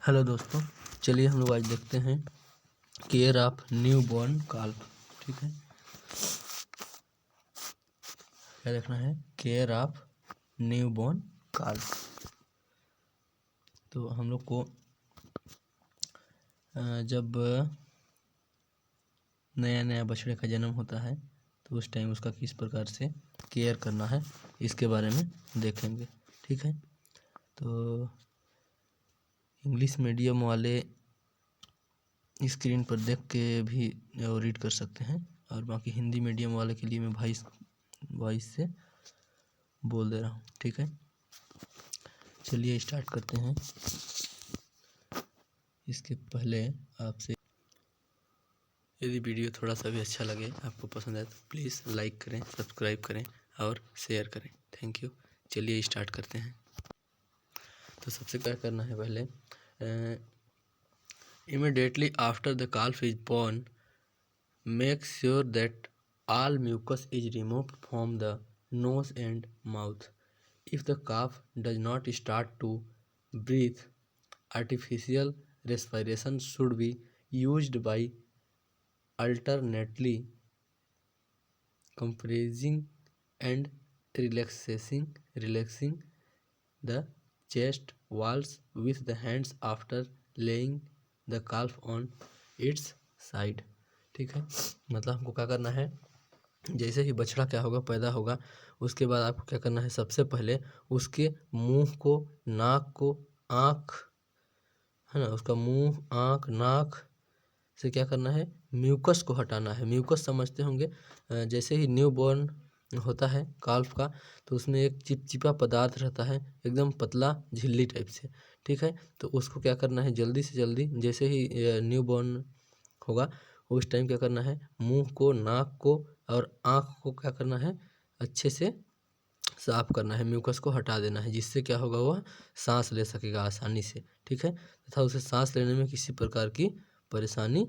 Hello दोस्तों, चलिए हम लोग आज देखते हैं केयर ऑफ न्यू बॉर्न काल्फ। ठीक है, क्या देखना है? Care of new born काल्फ। तो हम लोग को जब नया नया बछड़े का जन्म होता है तो उस टाइम उसका किस प्रकार से केयर करना है इसके बारे में देखेंगे। ठीक है, तो इंग्लिश मीडियम वाले स्क्रीन पर देख के भी रीड कर सकते हैं, और बाकी हिंदी मीडियम वाले के लिए मैं वॉइस से बोल दे रहा हूँ। ठीक है, चलिए स्टार्ट करते हैं। इसके पहले आपसे, यदि वीडियो थोड़ा सा भी अच्छा लगे, आपको पसंद आए, तो प्लीज़ लाइक करें, सब्सक्राइब करें और शेयर करें। Thank you. चलिए स्टार्ट करते हैं। तो सबसे क्या करना है, पहले immediately after the काल्फ is born, make sure that all mucus is removed from the nose and mouth. If the calf does not start to breathe, artificial respiration should be used by alternately compressing and relaxing the chest walls with the hands after laying the calf on its side. ठीक है, मतलब हमको क्या करना है, जैसे ही बछड़ा क्या होगा, पैदा होगा, उसके बाद आपको क्या करना है, सबसे पहले उसके मुंह को, नाक को, आँख है ना, उसका मुंह, आँख, नाक से क्या करना है, म्यूकस को हटाना है। म्यूकस समझते होंगे, जैसे ही न्यू बॉर्न होता है काल्फ का, तो उसमें एक चिपचिपा पदार्थ रहता है, एकदम पतला झिल्ली टाइप से। ठीक है, तो उसको क्या करना है, जल्दी से जल्दी, जैसे ही न्यू बॉर्न होगा उस टाइम क्या करना है, मुंह को, नाक को और आँख को क्या करना है, अच्छे से साफ करना है, म्यूकस को हटा देना है, जिससे क्या होगा, वह सांस ले सकेगा आसानी से। ठीक है, तथा उसे सांस लेने में किसी प्रकार की परेशानी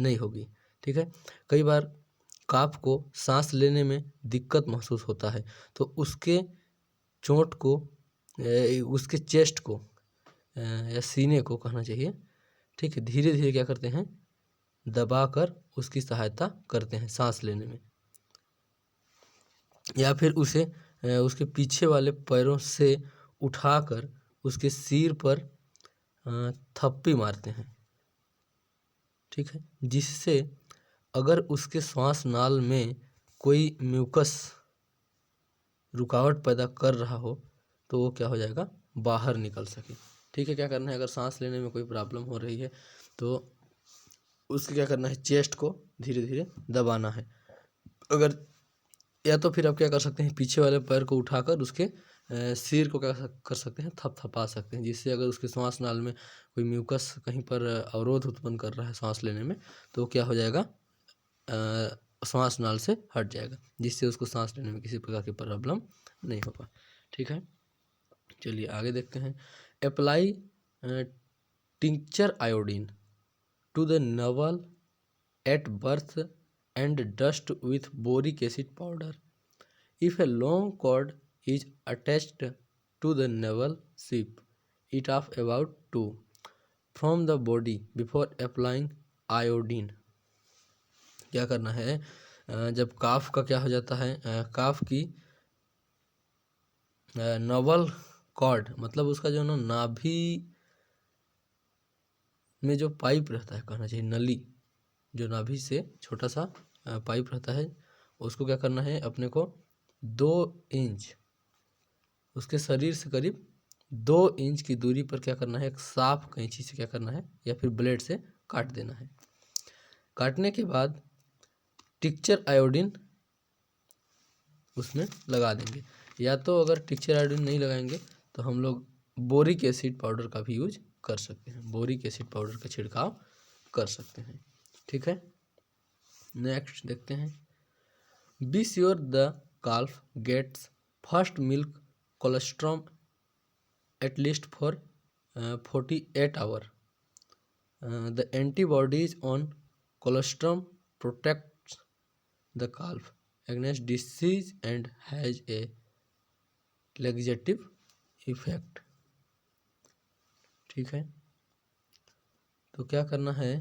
नहीं होगी। ठीक है, कई बार काफ को सांस लेने में दिक्कत महसूस होता है, तो उसके चोट को, उसके चेस्ट को या सीने को कहना चाहिए, ठीक है, धीरे धीरे क्या करते हैं, दबाकर उसकी सहायता करते हैं सांस लेने में, या फिर उसे उसके पीछे वाले पैरों से उठाकर उसके सिर पर थप्पी मारते हैं। ठीक है, जिससे अगर उसके श्वास नाल में कोई म्यूकस रुकावट पैदा कर रहा हो तो वो क्या हो जाएगा, बाहर निकल सके। ठीक है, क्या करना है, अगर सांस लेने में कोई प्रॉब्लम हो रही है तो उसके क्या करना है, चेस्ट को धीरे धीरे दबाना है। अगर, या तो फिर आप क्या कर सकते हैं, पीछे वाले पैर को उठाकर उसके सिर को क्या कर सकते हैं, थपथपा सकते हैं, जिससे अगर उसके श्वास नाल में कोई म्यूकस कहीं पर अवरोध उत्पन्न कर रहा है सांस लेने में, तो क्या हो जाएगा, श्वास नाल से हट जाएगा, जिससे उसको सांस लेने में किसी प्रकार की प्रॉब्लम नहीं होगा। ठीक है, चलिए आगे देखते हैं। Apply tincture iodine to the navel at birth and dust with boric acid powder. If a long cord is attached to the navel, strip it off about 2 from the body before applying iodine. क्या करना है, जब काफ का क्या हो जाता है, काफ की नवल कॉर्ड, मतलब उसका जो ना नाभि में जो पाइप रहता है, कहना चाहिए नली, जो नाभि से छोटा सा पाइप रहता है, उसको क्या करना है, अपने को 2 इंच उसके शरीर से करीब 2 इंच की दूरी पर क्या करना है, एक साफ कैंची से क्या करना है, या फिर ब्लेड से काट देना है। काटने के बाद टिंचर आयोडीन उसमें लगा देंगे, या तो अगर टिंचर आयोडीन नहीं लगाएंगे तो हम लोग बोरिक एसिड पाउडर का भी यूज कर सकते हैं, बोरिक एसिड पाउडर का छिड़काव कर सकते हैं। ठीक है, नेक्स्ट देखते हैं। Be sure the calf gets first milk colostrum at least for 48 hours. The antibodies on colostrum protects the calf against disease and has a laxative effect. ठीक है, तो क्या करना है,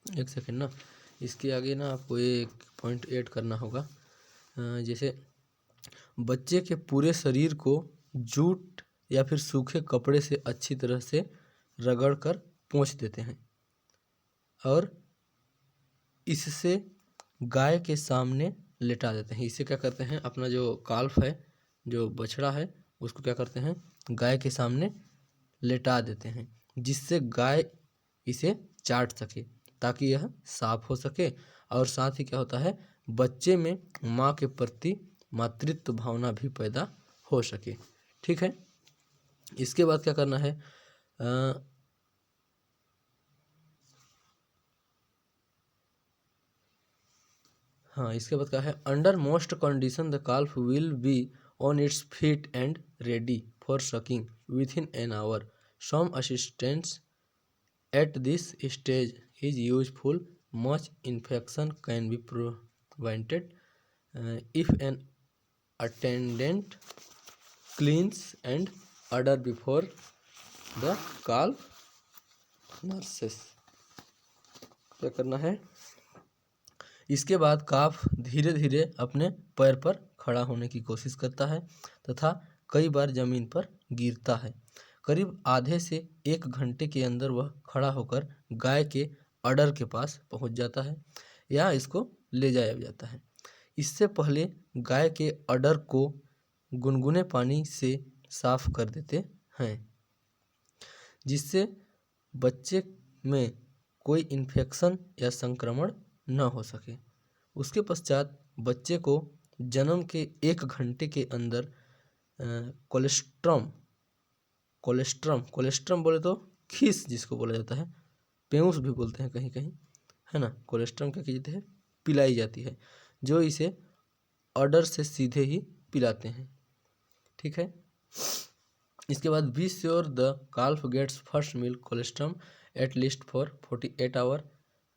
एक सेकेंड ना, इसके आगे ना आपको एक पॉइंट ऐड करना होगा। जैसे बच्चे के पूरे शरीर को जूट या फिर सूखे कपड़े से अच्छी तरह से रगड़ कर पोंछ देते हैं और इससे गाय के सामने लेटा देते हैं। इससे क्या करते हैं, अपना जो काल्फ है, जो बछड़ा है, उसको क्या करते हैं, गाय के सामने लेटा देते हैं, जिससे गाय इसे चाट सके, ताकि यह साफ हो सके। और साथ ही क्या होता है, बच्चे में माँ के प्रति मातृत्व भावना भी पैदा हो सके। ठीक है, इसके बाद क्या करना है, हाँ, इसके बाद क्या है, under most condition the calf will be on its feet and ready for sucking within an hour. Some assistance at this stage is useful. Much infection can be prevented if an attendant cleans and udder before the calf nurses. क्या करना है, इसके बाद काफ धीरे धीरे अपने पैर पर खड़ा होने की कोशिश करता है तथा कई बार जमीन पर गिरता है। करीब आधे से 1 घंटे के अंदर वह खड़ा होकर गाय के अडर के पास पहुंच जाता है या इसको ले जाया जाता है। इससे पहले गाय के अडर को गुनगुने पानी से साफ कर देते हैं, जिससे बच्चे में कोई इन्फेक्शन या संक्रमण न हो सके। उसके पश्चात बच्चे को जन्म के 1 घंटे के अंदर कोलेस्ट्रम कोलेस्ट्रम कोलेस्ट्रम बोले तो खीस जिसको बोला जाता है, पेयूस भी बोलते हैं कहीं कहीं, है ना। कोलेस्ट्रम क्या कहते हैं, पिलाई जाती है, जो इसे ऑर्डर से सीधे ही पिलाते हैं। ठीक है, इसके बाद be sure the calf gets first milk colostrum at least for 48 hour.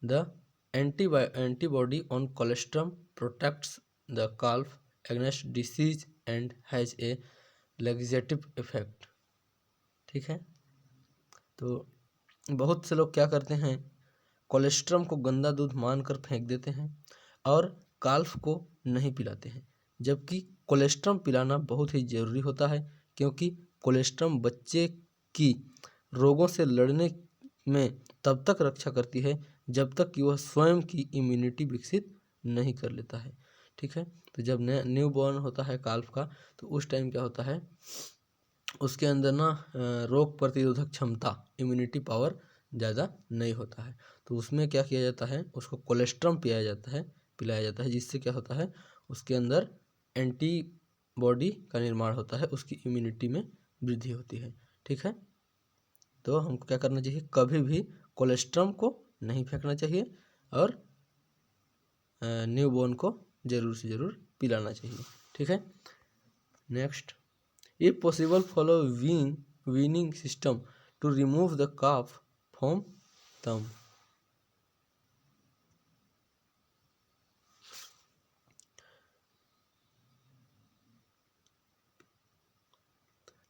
The antibody on colostrum protects the calf against disease and has a laxative effect। ठीक है, तो बहुत से लोग क्या करते हैं, कोलेस्ट्रम को गंदा दूध मानकर फेंक देते हैं और काल्फ को नहीं पिलाते हैं, जबकि कोलेस्ट्रम पिलाना बहुत ही ज़रूरी होता है, क्योंकि कोलेस्ट्रम बच्चे की रोगों से लड़ने में तब तक रक्षा करती है जब तक कि वह स्वयं की इम्यूनिटी विकसित नहीं कर लेता है। ठीक है, तो जब न्यू बॉर्न होता है काल्फ का, तो उस टाइम क्या होता है, उसके अंदर ना रोग प्रतिरोधक क्षमता, इम्यूनिटी पावर ज़्यादा नहीं होता है। तो उसमें क्या किया जाता है, उसको कोलेस्ट्रम पिलाया जाता है, जिससे क्या होता है, उसके अंदर एंटीबॉडी का निर्माण होता है, उसकी इम्यूनिटी में वृद्धि होती है। ठीक है, तो हमको क्या करना चाहिए, कभी भी कोलेस्ट्रम को नहीं फेंकना चाहिए और न्यू बॉर्न को ज़रूर से ज़रूर पिलाना चाहिए। ठीक है, next, if possible follow weaning system to remove the calf from thumb.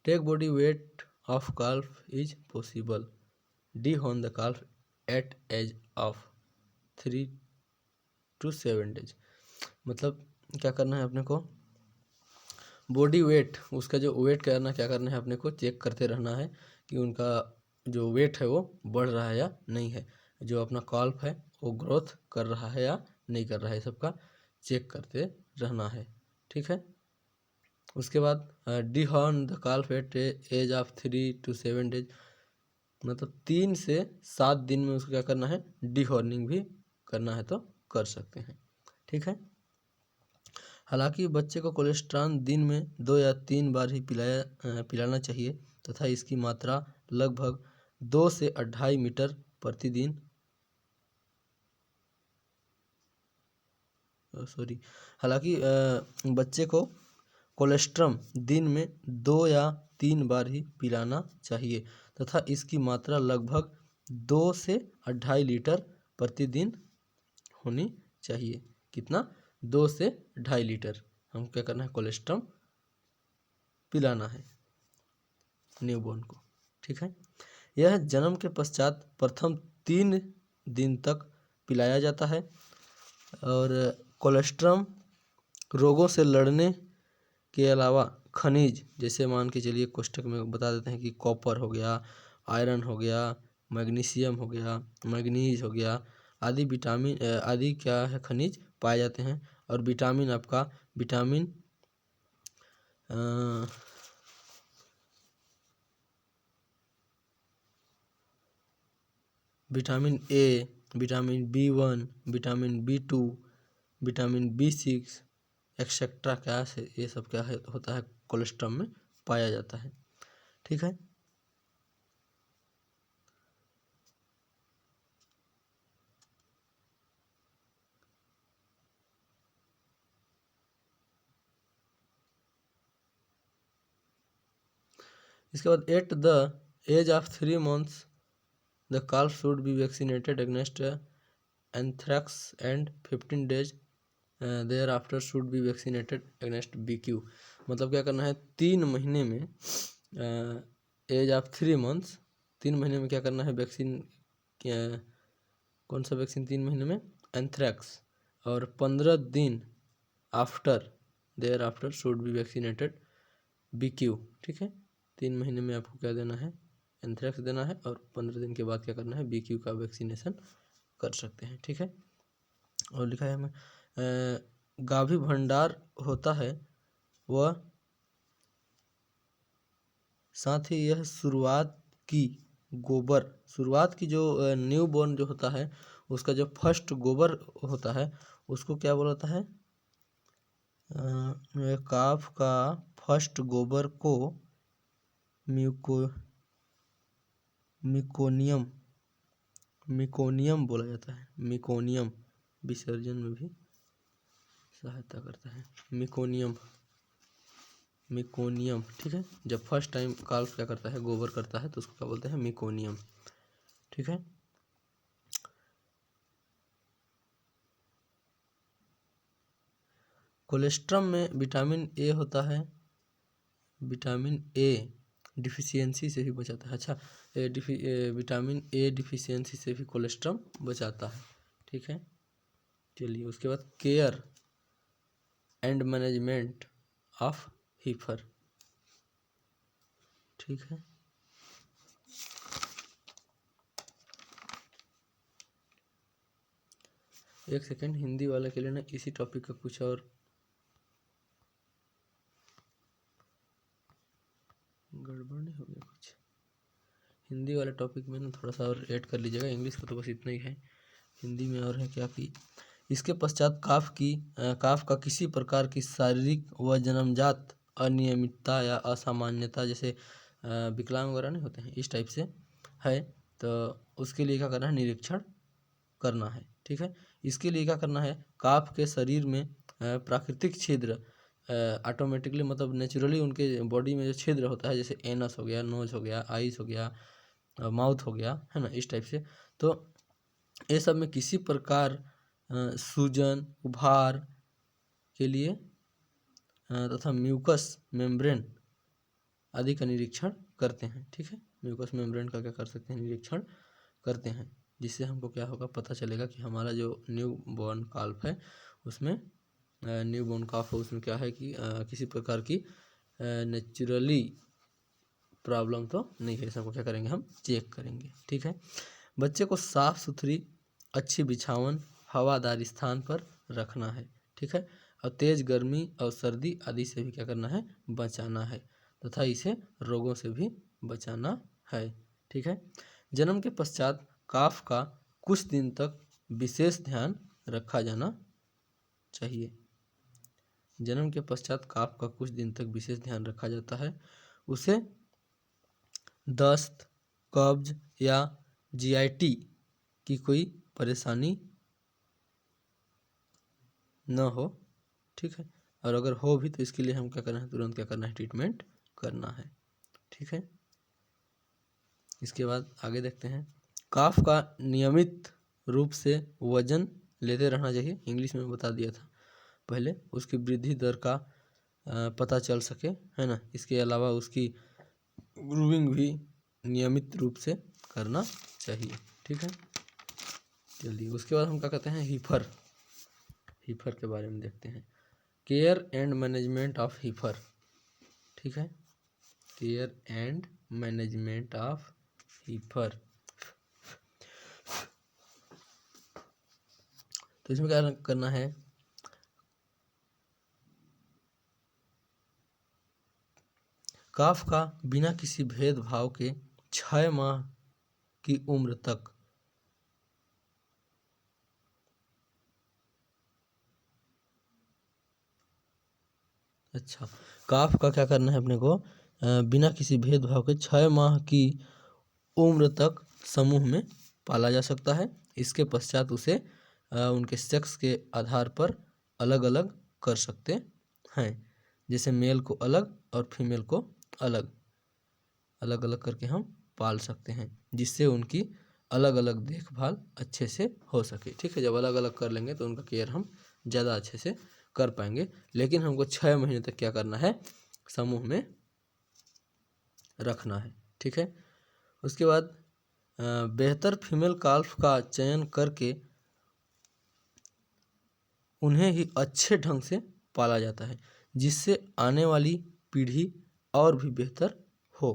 Take body weight of calf is possible. de-horn the calf at age of 3 to 7 days। मतलब क्या करना है अपने को, बॉडी वेट, उसका जो वेट करना, क्या करना है अपने को, चेक करते रहना है कि उनका जो वेट है वो बढ़ रहा है या नहीं है, जो अपना काल्फ है वो ग्रोथ कर रहा है या नहीं कर रहा है, सबका चेक करते रहना है। ठीक है, उसके बाद dehorn the calf at age of 3 to 7 days। मतलब 3 से 7 दिन में उसको क्या करना है, डी-हॉर्निंग भी करना है तो कर सकते हैं। ठीक है, हालांकि बच्चे को कोलेस्ट्रॉल दिन में 2 या 3 बार ही पिलाना चाहिए तथा इसकी मात्रा लगभग 2 से 2.5 मीटर प्रतिदिन हालांकि बच्चे को कोलेस्ट्रम दिन में 2 या 3 बार ही पिलाना चाहिए तथा इसकी मात्रा लगभग 2 से 2.5 लीटर प्रतिदिन होनी चाहिए। कितना? 2 से 2.5 लीटर हमको क्या करना है? कोलेस्ट्रम पिलाना है न्यूबॉर्न को। ठीक है। यह जन्म के पश्चात प्रथम 3 दिन तक पिलाया जाता है। और कोलेस्ट्रम रोगों से लड़ने के अलावा खनिज, जैसे मान के चलिए कोष्ठक में बता देते हैं कि कॉपर हो गया, आयरन हो गया, मैग्नीशियम हो गया, मैग्नीज हो गया, आदि विटामिन आदि क्या है? खनिज पाए जाते हैं। और विटामिन आपका vitamin vitamin A, vitamin B1, vitamin B2, vitamin B6 etcetera क्या है? ये सब क्या है? होता है कोलेस्ट्रम में पाया जाता है। ठीक है। इसके बाद at the age of 3 months द calf should be vaccinated against anthrax and 15 days thereafter should be vaccinated against BQ। मतलब क्या करना है? 3 महीने में एज ऑफ 3 months 3 महीने में क्या करना है? वैक्सीन कौन सा वैक्सीन 3 महीने में? एंथ्रैक्स। और 15 दिन after their after should be vaccinated BQ। ठीक है। 3 महीने में आपको क्या देना है? एंथ्रैक्स देना है। और 15 दिन के बाद क्या करना है? BQ का वैक्सीनेशन कर सकते हैं। ठीक है। और लिखा है हमें गाभी भंडार होता है वह साथ ही यह शुरुआत की जो न्यू बॉर्न जो होता है उसका जो फर्स्ट गोबर होता है उसको क्या बोलता है? काफ का फर्स्ट गोबर को मिकोनियम बोला जाता है। मिकोनियम विसर्जन में भी सहायता करता है। मिकोनियम। ठीक है। जब फर्स्ट टाइम काल्फ क्या करता है? गोबर करता है तो उसको क्या बोलते हैं? मिकोनियम। ठीक है। कोलेस्ट्रम में विटामिन ए होता है। विटामिन ए डिफिशियंसी से भी बचाता है। अच्छा, विटामिन ए डिफिशियंसी से भी कोलेस्ट्रम बचाता है। ठीक है। चलिए उसके बाद केयर एंड मैनेजमेंट ऑफ हीफर। ठीक है। एक सेकेंड, हिंदी वाले के लिए ना इसी टॉपिक का कुछ और गड़बड़ नहीं हो गया कुछ? हिंदी वाले टॉपिक में ना थोड़ा सा और ऐड कर लीजिएगा। इंग्लिश का तो बस इतना ही है। हिंदी में और है क्या कि इसके पश्चात काफ का किसी प्रकार की शारीरिक व जन्मजात अनियमितता या असामान्यता, जैसे विकलांग वगैरह नहीं होते हैं, इस टाइप से है तो उसके लिए क्या करना है? निरीक्षण करना है। ठीक है। इसके लिए क्या करना है? काफ के शरीर में प्राकृतिक छिद्र ऑटोमेटिकली, मतलब नेचुरली उनके बॉडी में जो छिद्र होता है, जैसे एनस हो गया, नोज हो गया, आइस हो गया, माउथ हो गया, है ना, इस टाइप से, तो ये सब में किसी प्रकार सूजन, उभार के लिए तथा म्यूकस मेम्ब्रेन आदि का निरीक्षण करते हैं। ठीक है। म्यूकस मेम्ब्रेन का क्या कर सकते हैं? निरीक्षण करते हैं, जिससे हमको क्या होगा? पता चलेगा कि हमारा जो न्यू बॉर्न काल्फ है उसमें न्यू बॉर्न काल्फ है उसमें क्या है कि किसी प्रकार की नेचुरली प्रॉब्लम तो नहीं है। सबको क्या करेंगे? हम चेक करेंगे। ठीक है। बच्चे को साफ सुथरी अच्छी बिछावन हवादार स्थान पर रखना है। ठीक है। और तेज गर्मी और सर्दी आदि से भी क्या करना है? बचाना है तथा इसे रोगों से भी बचाना है। ठीक है। जन्म के पश्चात काफ का कुछ दिन तक विशेष ध्यान रखा जाना चाहिए। जन्म के पश्चात काफ का कुछ दिन तक विशेष ध्यान रखा जाता है। उसे दस्त, कब्ज या GIT की कोई परेशानी न हो। ठीक है। और अगर हो भी तो इसके लिए हम क्या करना है? तुरंत क्या करना है? ट्रीटमेंट करना है। ठीक है। इसके बाद आगे देखते हैं। काफ का नियमित रूप से वजन लेते रहना चाहिए, इंग्लिश में बता दिया था पहले। उसकी वृद्धि दर का पता चल सके, है ना। इसके अलावा उसकी ग्रूमिंग भी नियमित रूप से करना चाहिए, ठीक है। चलिए उसके बाद हम क्या कहते हैं, हीफर। हीफर के बारे में देखते हैं। केयर एंड मैनेजमेंट ऑफ हीफर, ठीक है। Care and management of हीफर। तो इसमें क्या करना है, काफ का बिना किसी भेदभाव के 6 माह की उम्र तक काफ का क्या करना है अपने को, बिना किसी भेदभाव के 6 माह की उम्र तक समूह में पाला जा सकता है। इसके पश्चात उसे उनके सेक्स के आधार पर अलग अलग कर सकते हैं। जैसे मेल को अलग और फीमेल को अलग अलग अलग करके हम पाल सकते हैं, जिससे उनकी अलग अलग देखभाल अच्छे से हो सके, ठीक है। जब अलग अलग कर लेंगे तो उनका केयर हम ज़्यादा अच्छे से कर पाएंगे। लेकिन हमको 6 महीने तक क्या करना है, समूह में रखना है, ठीक है। उसके बाद बेहतर फीमेल काल्फ का चयन करके उन्हें ही अच्छे ढंग से पाला जाता है, जिससे आने वाली पीढ़ी और भी बेहतर हो।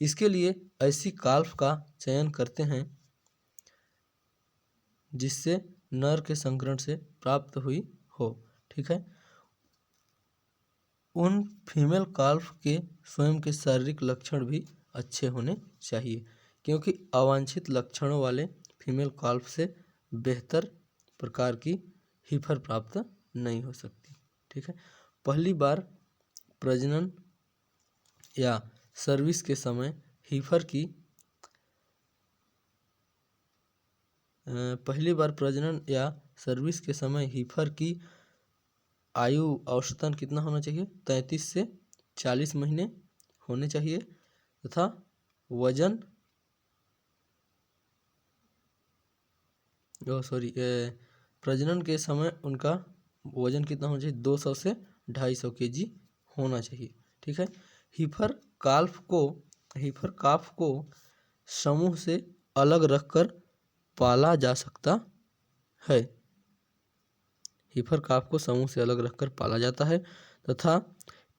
इसके लिए ऐसी काल्फ का चयन करते हैं जिससे नर के संकरण से प्राप्त हुई हो, ठीक है। उन फीमेल काल्फ के स्वयं के शारीरिक लक्षण भी अच्छे होने चाहिए, क्योंकि अवांछित लक्षणों वाले फीमेल काल्फ से बेहतर प्रकार की हीफर प्राप्त नहीं हो सकती, ठीक है। पहली बार प्रजनन या सर्विस के समय हीफर की हीफर की आयु औसतन कितना होना चाहिए, 33 से 40 महीने होने चाहिए। तथा वजन प्रजनन के समय उनका वजन कितना होना चाहिए, 200 से 250 kg होना चाहिए, ठीक है। हीफर काफ को समूह से अलग रखकर पाला जा सकता है। हीफर काफ को समूह से अलग रखकर पाला जाता है तथा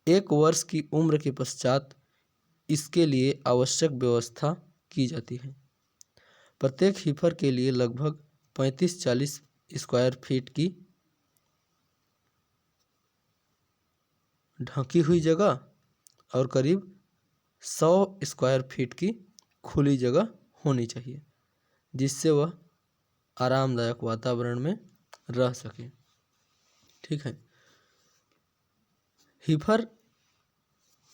1 वर्ष की उम्र के पश्चात इसके लिए आवश्यक व्यवस्था की जाती है। प्रत्येक हीफर के लिए लगभग 35-40 स्क्वायर फीट की ढकी हुई जगह और करीब 100 स्क्वायर फीट की खुली जगह होनी चाहिए, जिससे वह आरामदायक वातावरण में रह सके, ठीक है। हीफर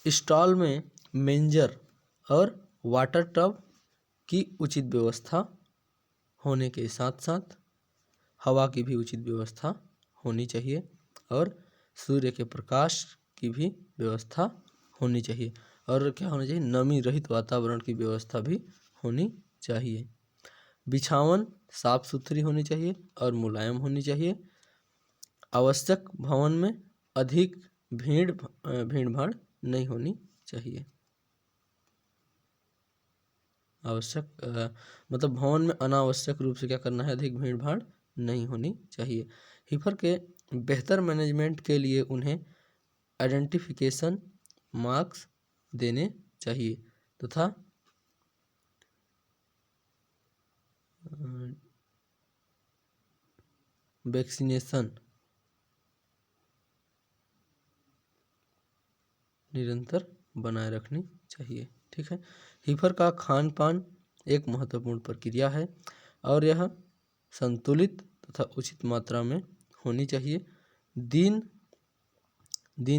स्टॉल में मेंजर और वाटर टब की उचित व्यवस्था होने के साथ साथ हवा की भी उचित व्यवस्था होनी चाहिए और सूर्य के प्रकाश की भी व्यवस्था होनी चाहिए। और क्या होना चाहिए, नमी रहित वातावरण की व्यवस्था भी होनी चाहिए। बिछावन साफ सुथरी होनी चाहिए और मुलायम होनी चाहिए। आवश्यक भवन में अधिक भीड़ भाड़ नहीं होनी चाहिए। मतलब भवन में अनावश्यक रूप से क्या करना है, अधिक भीड़ भाड़ नहीं होनी चाहिए। हीफर के बेहतर मैनेजमेंट के लिए उन्हें आइडेंटिफिकेशन मार्क्स देने चाहिए तथा वैक्सीनेशन निरंतर बनाए रखनी चाहिए, ठीक है। हीफर का खान पान एक महत्वपूर्ण प्रक्रिया है और यह संतुलित तथा उचित मात्रा में होनी चाहिए। दिन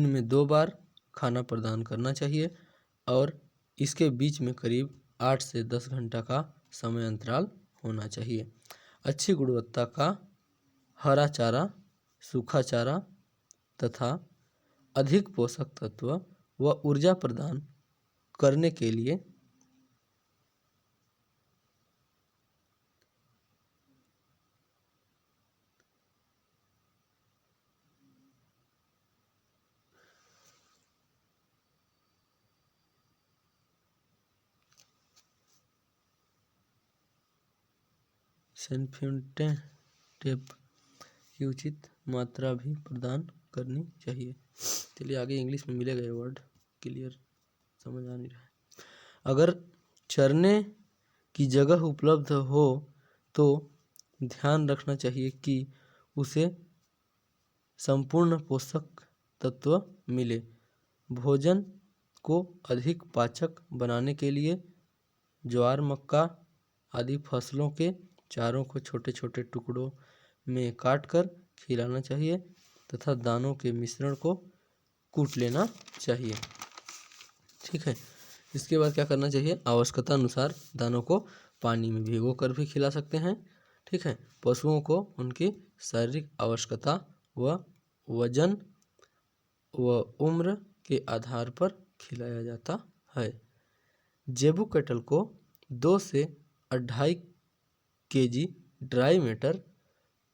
में 2 बार खाना प्रदान करना चाहिए और इसके बीच में करीब 8 से 10 घंटा का समय अंतराल होना चाहिए। अच्छी गुणवत्ता का हरा चारा, सूखा चारा तथा अधिक पोषक तत्व व ऊर्जा प्रदान करने के लिए सल्फेट टेप की उचित मात्रा भी प्रदान करनी चाहिए। चलिए आगे इंग्लिश में मिलेगा ये वर्ड, क्लियर समझ आ नहीं रहा है। अगर चरने की जगह उपलब्ध हो तो ध्यान रखना चाहिए कि उसे संपूर्ण पोषक तत्व मिले। भोजन को अधिक पाचक बनाने के लिए ज्वार, मक्का आदि फसलों के चारों को छोटे छोटे टुकड़ों में काटकर खिलाना चाहिए तथा दानों के मिश्रण को कूट लेना चाहिए। ठीक है, इसके बाद क्या करना चाहिए, आवश्यकता अनुसार दानों को पानी में भिगो कर भी खिला सकते हैं। ठीक है, पशुओं को उनकी शारीरिक आवश्यकता व वजन व उम्र के आधार पर खिलाया जाता है। जेबू कैटल को 2 से 2.5 kg ड्राई मैटर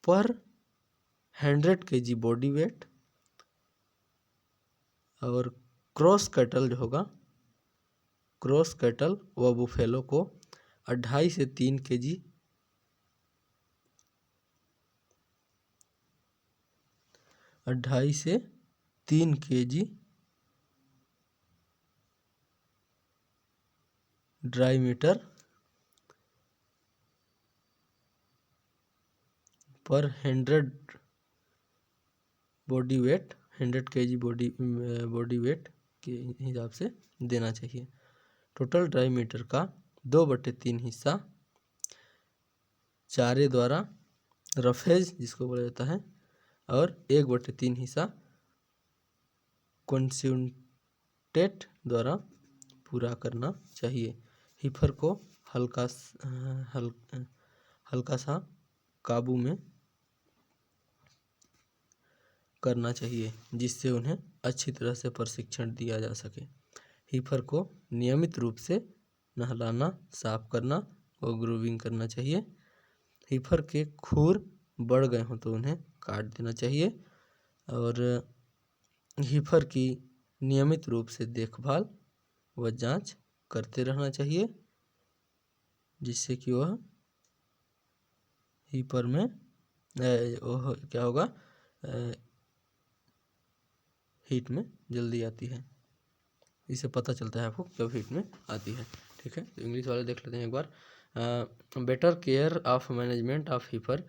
पर 100 kg बॉडी वेट और क्रॉस कैटल जो होगा, क्रॉस कैटल व बुफेलो को 2.5 से 3 kg 2.5 से 3 kg ड्राई मैटर पर 100 body weight, 100 kg body weight के हिसाब से देना चाहिए। टोटल ड्राई मैटर का 2/3 हिस्सा चारे द्वारा, रफेज जिसको बोला जाता है, और 1/3 हिस्सा कंसंट्रेट द्वारा पूरा करना चाहिए। हीफर को हल्का सा काबू में करना चाहिए जिससे उन्हें अच्छी तरह से प्रशिक्षण दिया जा सके। हीफर को नियमित रूप से नहलाना, साफ करना और ग्रूविंग करना चाहिए। हीफर के खुर बढ़ गए हों तो उन्हें काट देना चाहिए और हीफर की नियमित रूप से देखभाल व जांच करते रहना चाहिए जिससे कि वह हीफर में वह क्या होगा, हीट में जल्दी आती है। इससे पता चलता है आपको कब हीट में आती है। ठीक है, तो इंग्लिश वाले देख लेते हैं एक बार। Better care of management of heifer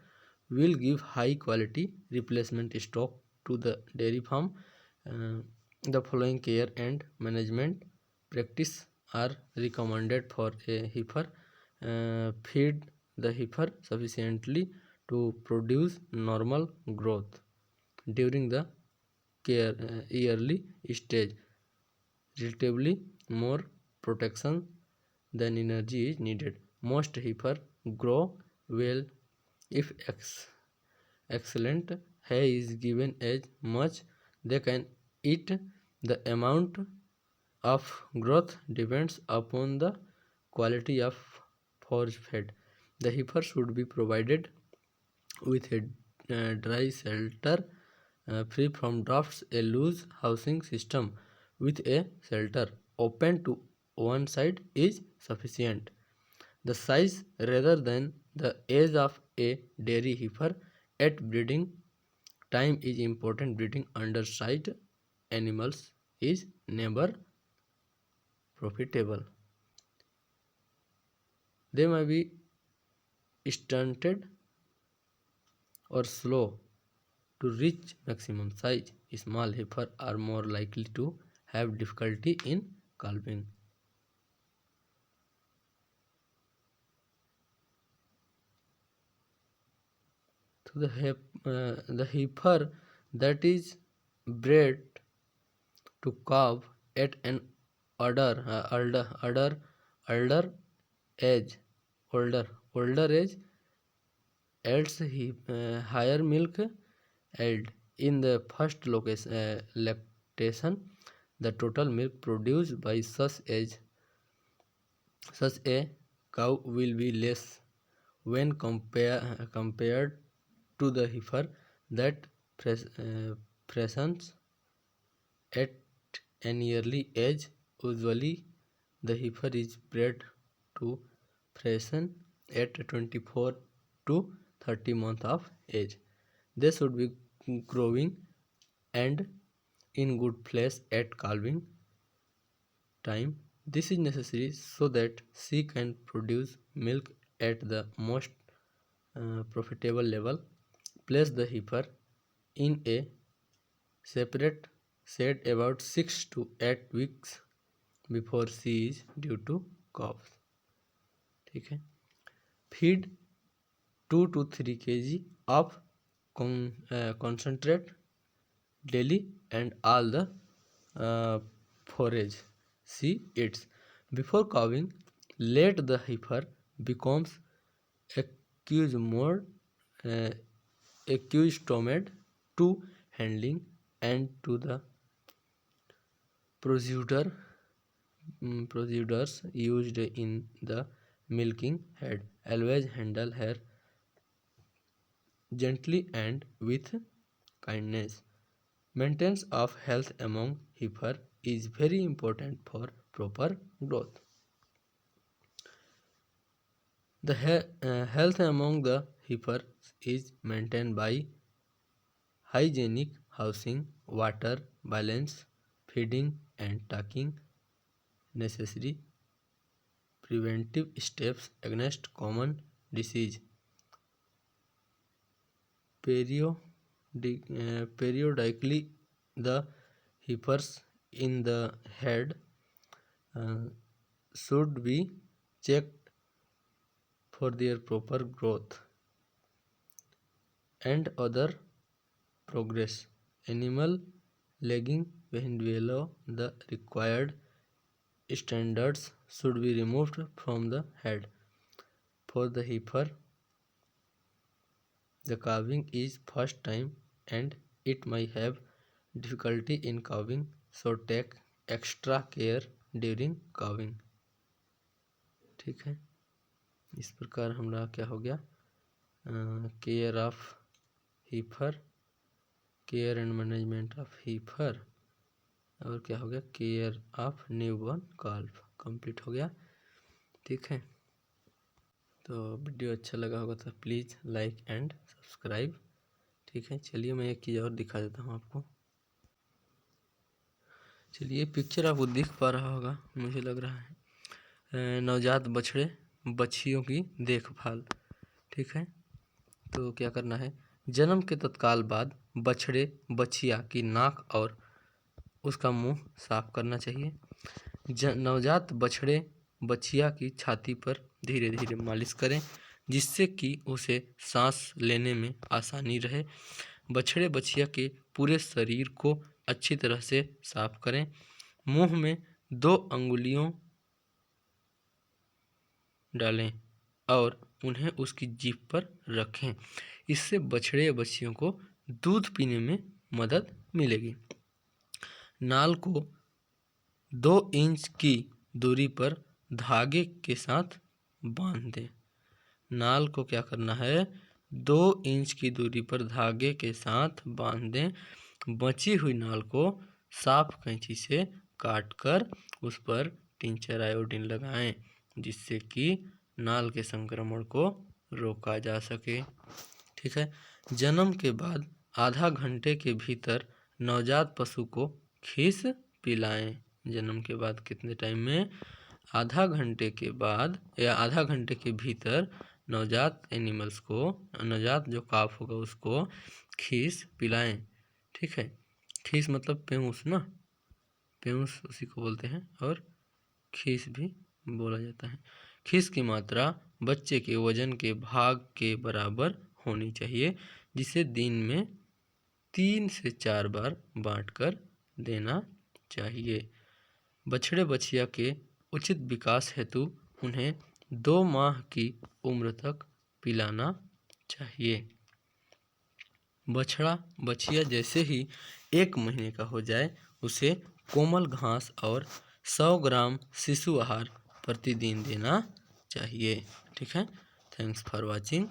will give high quality replacement stock to the dairy farm. The following care and management practice are recommended for a heifer. Feed the heifer sufficiently to produce normal growth during the yearly stage. Relatively more protection than energy is needed. Most heifer grow well if excellent hay is given as much they can eat. The amount of growth depends upon the quality of forage fed. The heifer should be provided with a dry shelter free from drafts. A loose housing system with a shelter open to one side is sufficient. The size rather than the age of a dairy heifer at breeding time is important. Breeding undersized animals is never profitable. They may be stunted or slow to reach maximum size. Small heifer are more likely to have difficulty in calving. So the heifer that is bred to calve at an older age yields higher milk yield. In the first lactation, the total milk produced by such a cow will be less when compared to the heifer that presents at an early age. Usually, the heifer is bred to freshen at 24 to 30 months of age. They should be growing and in good place at calving time. This is necessary so that she can produce milk at the most profitable level. Place the heifer in a separate shed about 6 to 8 weeks before she is due to calve. ठीक है. Feed 2 to 3 kg of concentrate daily and all the forage she eats. Before calving, let the heifer becomes accustomed to handling and to the procedures used in the milking head. Always handle her gently and with kindness. Maintenance of health among heifer is very important for proper growth. The health among the heifer is maintained by hygienic housing, water balance, feeding and taking necessary preventive steps against common disease. Periodically, the heifers in the head should be checked for their proper growth and other progress. Animal lagging below the required standards should be removed from the head. For the heifer, the calving is first time and it may have difficulty in calving, so take extra care during calving. ठीक है. इस प्रकार हमारा क्या हो गया, care of heifer, care and management of heifer, और क्या हो गया, केयर ऑफ न्यूबॉर्न काल्फ कंप्लीट हो गया. ठीक है. तो वीडियो अच्छा लगा होगा तो प्लीज़ लाइक एंड सब्सक्राइब. ठीक है. चलिए मैं एक चीज़ और दिखा देता हूँ आपको. चलिए पिक्चर आपको दिख पा रहा होगा, मुझे लग रहा है नवजात बछड़े बछियों की देखभाल. ठीक है. तो क्या करना है, जन्म के तत्काल बाद बछड़े बछिया की नाक और उसका मुंह साफ करना चाहिए. नवजात बछड़े बछिया की छाती पर धीरे धीरे मालिश करें जिससे कि उसे सांस लेने में आसानी रहे. बछड़े बछिया के पूरे शरीर को अच्छी तरह से साफ करें. मुंह में 2 अंगुलियों डालें और उन्हें उसकी जीभ पर रखें. इससे बछड़े बछियों को दूध पीने में मदद मिलेगी. नाल को 2 इंच की दूरी पर धागे के साथ बांध दें. नाल को क्या करना है, 2 इंच की दूरी पर धागे के साथ बांध दें. बची हुई नाल को साफ कैंची से काटकर उस पर टिंचर आयोडीन लगाएं जिससे कि नाल के संक्रमण को रोका जा सके. ठीक है. जन्म के बाद आधा घंटे के भीतर नवजात पशु को खीस पिलाएं. जन्म के बाद कितने टाइम में, आधा घंटे के बाद या आधा घंटे के भीतर नवजात एनिमल्स को, नवजात जो काफ होगा उसको खीस पिलाएं. ठीक है. खीस मतलब पेऊस ना, पेऊस उसी को बोलते हैं और खीस भी बोला जाता है. खीस की मात्रा बच्चे के वजन के भाग के बराबर होनी चाहिए जिसे दिन में 3 से 4 बार बांटकर देना चाहिए. बछड़े बछिया के उचित विकास हेतु उन्हें 2 माह की उम्र तक पिलाना चाहिए. बछड़ा बछिया जैसे ही 1 महीने का हो जाए उसे कोमल घास और 100 ग्राम शिशु आहार प्रतिदिन देना चाहिए. ठीक है. Thanks for watching.